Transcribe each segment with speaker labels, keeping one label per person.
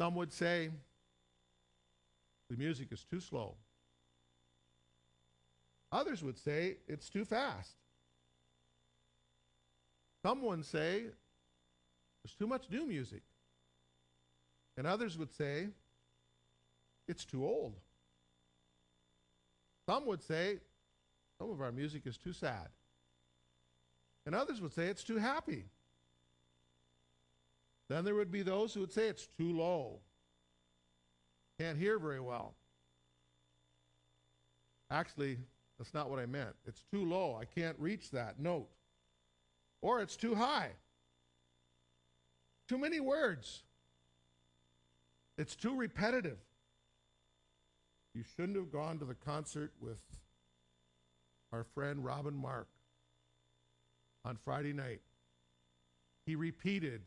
Speaker 1: Some would say the music is too slow. Others would say it's too fast. Some would say there's too much new music. And others would say it's too old. Some would say some of our music is too sad. And others would say it's too happy. Then there would be those who would say it's too low. Can't hear very well. Actually, that's not what I meant. It's too low. I can't reach that note. Or it's too high. Too many words. It's too repetitive. You shouldn't have gone to the concert with our friend Robin Mark on Friday night. He repeated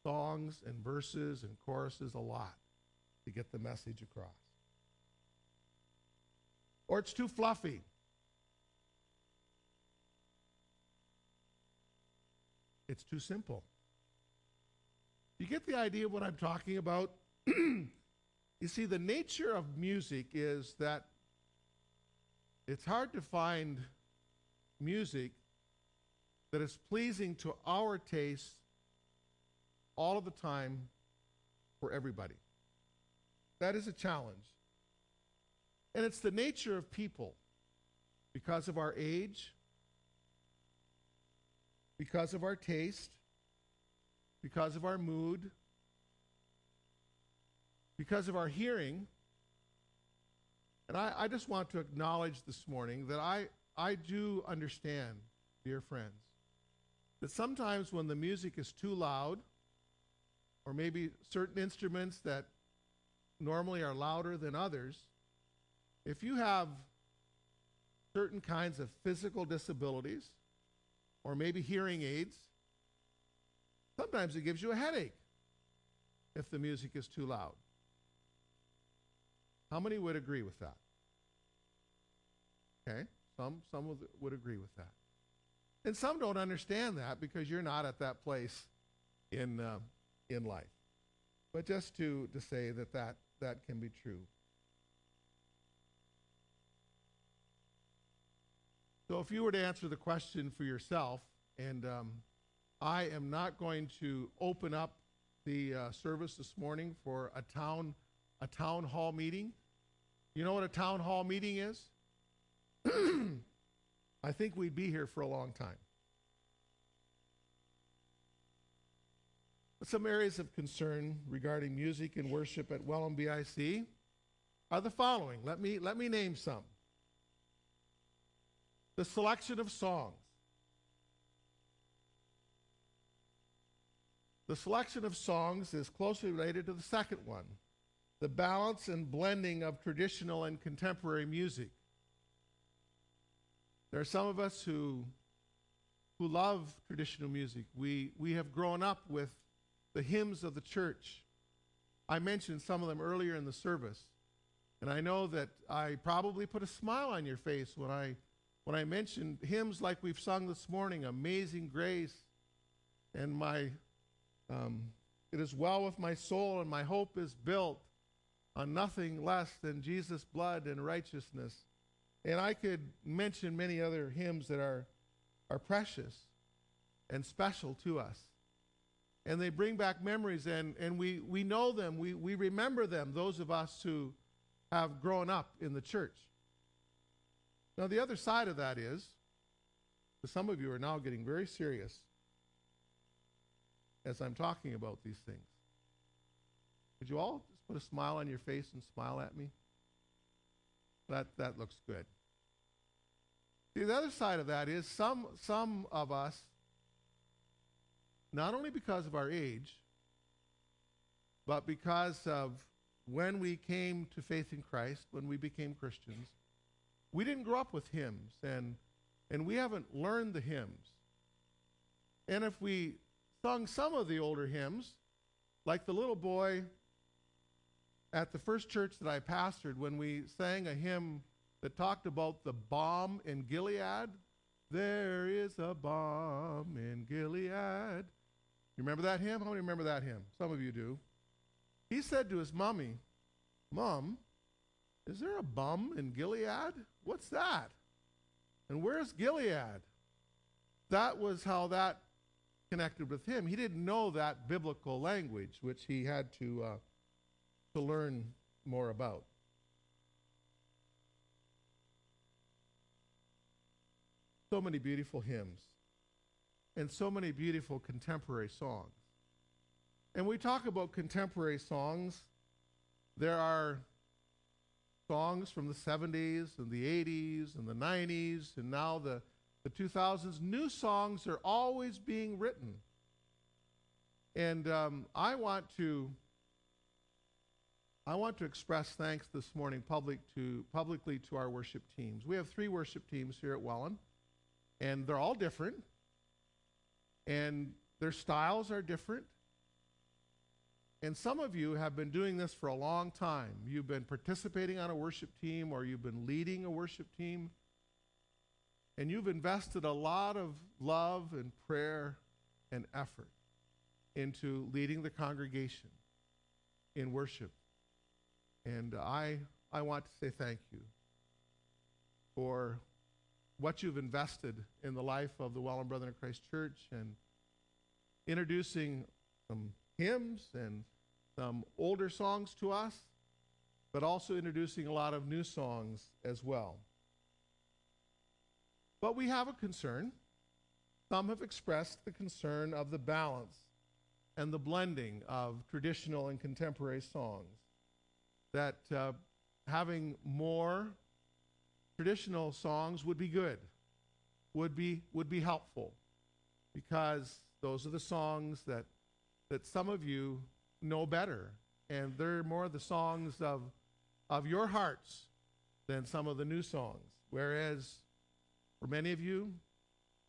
Speaker 1: songs and verses and choruses a lot to get the message across. Or it's too fluffy. It's too simple. You get the idea of what I'm talking about? You see, the nature of music is that it's hard to find music that is pleasing to our taste all of the time for everybody. That is a challenge. And it's the nature of people because of our age, because of our taste, because of our mood, because of our hearing. And I just want to acknowledge this morning that I do understand, dear friends, that sometimes when the music is too loud, or maybe certain instruments that normally are louder than others, if you have certain kinds of physical disabilities, or maybe hearing aids, sometimes it gives you a headache if the music is too loud. How many would agree with that? Okay, some would agree with that. And some don't understand that because you're not at that place in life. But just to say that can be true. So if you were to answer the question for yourself, and I am not going to open up the service this morning for a town hall meeting. You know what a town hall meeting is? I think we'd be here for a long time. But some areas of concern regarding music and worship at Welland BIC are the following. Let me name some. The selection of songs. The selection of songs is closely related to the second one, the balance and blending of traditional and contemporary music. There are some of us who love traditional music. We have grown up with the hymns of the church. I mentioned some of them earlier in the service, and I know that I probably put a smile on your face when I mentioned hymns like we've sung this morning, Amazing Grace, and it is well with my soul, and my hope is built on nothing less than Jesus' blood and righteousness. And I could mention many other hymns that are precious and special to us. And they bring back memories, and we know them, we remember them, those of us who have grown up in the church. Now, the other side of that is, some of you are now getting very serious as I'm talking about these things. Would you all just put a smile on your face and smile at me? That looks good. See, the other side of that is some of us, not only because of our age, but because of when we came to faith in Christ, when we became Christians, we didn't grow up with hymns, and we haven't learned the hymns. And if we sung some of the older hymns, like the little boy at the first church that I pastored, when we sang a hymn that talked about the balm in Gilead, there is a balm in Gilead. You remember that hymn? How many remember that hymn? Some of you do. he said to his mommy, "Mom, is there a bum in Gilead? What's that? And where's Gilead?" That was how that connected with him. He didn't know that biblical language, which he had to learn more about. So many beautiful hymns and so many beautiful contemporary songs. And we talk about contemporary songs. There are songs from the 70s and the 80s and the 90s and now the 2000s. New songs are always being written. And I want to express thanks this morning publicly to our worship teams. We have 3 worship teams here at Welland, and they're all different, and their styles are different. And some of you have been doing this for a long time. You've been participating on a worship team, or you've been leading a worship team, and you've invested a lot of love and prayer and effort into leading the congregation in worship. And I want to say thank you for what you've invested in the life of the Welland Brethren of Christ Church, and introducing some hymns and some older songs to us, but also introducing a lot of new songs as well. But we have a concern. Some have expressed the concern of the balance and the blending of traditional and contemporary songs, that having more traditional songs would be good, would be helpful, because those are the songs that some of you know better, and they're more the songs of your hearts than some of the new songs. Whereas for many of you,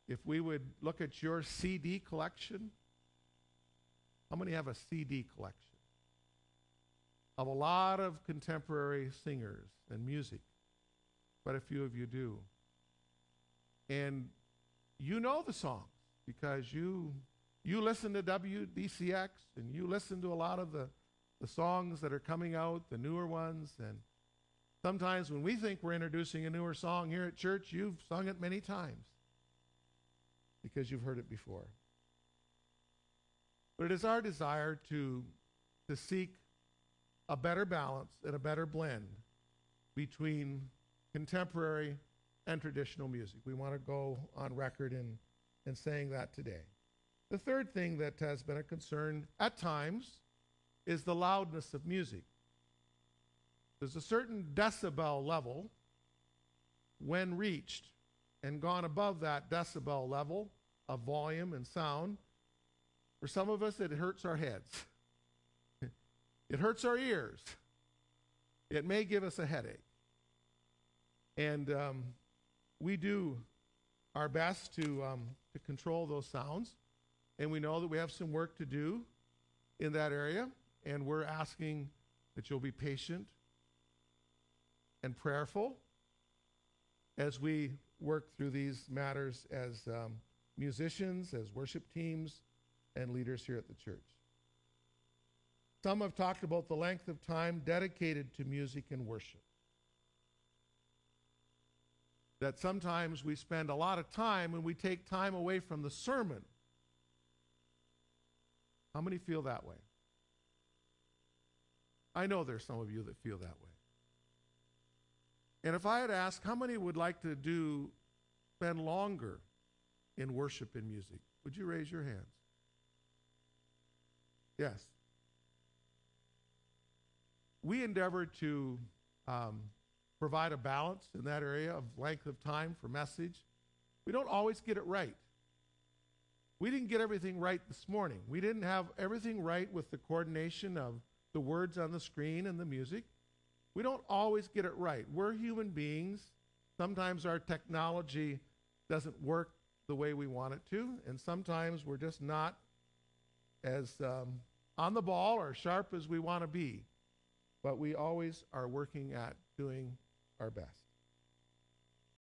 Speaker 1: if we would look at your CD collection, how many have a CD collection of a lot of contemporary singers and music? Quite a few of you do. And you know the songs because you listen to WDCX, and you listen to a lot of the songs that are coming out, the newer ones. And sometimes when we think we're introducing a newer song here at church, you've sung it many times because you've heard it before. But it is our desire to seek a better balance and a better blend between contemporary and traditional music. We want to go on record in saying that today. The third thing that has been a concern at times is the loudness of music. There's a certain decibel level when reached, and gone above that decibel level of volume and sound. For some of us, it hurts our heads. It hurts our ears. It may give us a headache. And we do our best to control those sounds. And we know that we have some work to do in that area. And we're asking that you'll be patient and prayerful as we work through these matters as musicians, as worship teams, and leaders here at the church. Some have talked about the length of time dedicated to music and worship. That sometimes we spend a lot of time and we take time away from the sermon. How many feel that way? I know there's some of you that feel that way. And if I had asked how many would like to spend longer in worship and music, would you raise your hands? Yes. We endeavor to provide a balance in that area of length of time for message. We don't always get it right. We didn't get everything right this morning. We didn't have everything right with the coordination of the words on the screen and the music. We don't always get it right. We're human beings. Sometimes our technology doesn't work the way we want it to, and sometimes we're just not as on the ball or sharp as we want to be. But we always are working at doing our best.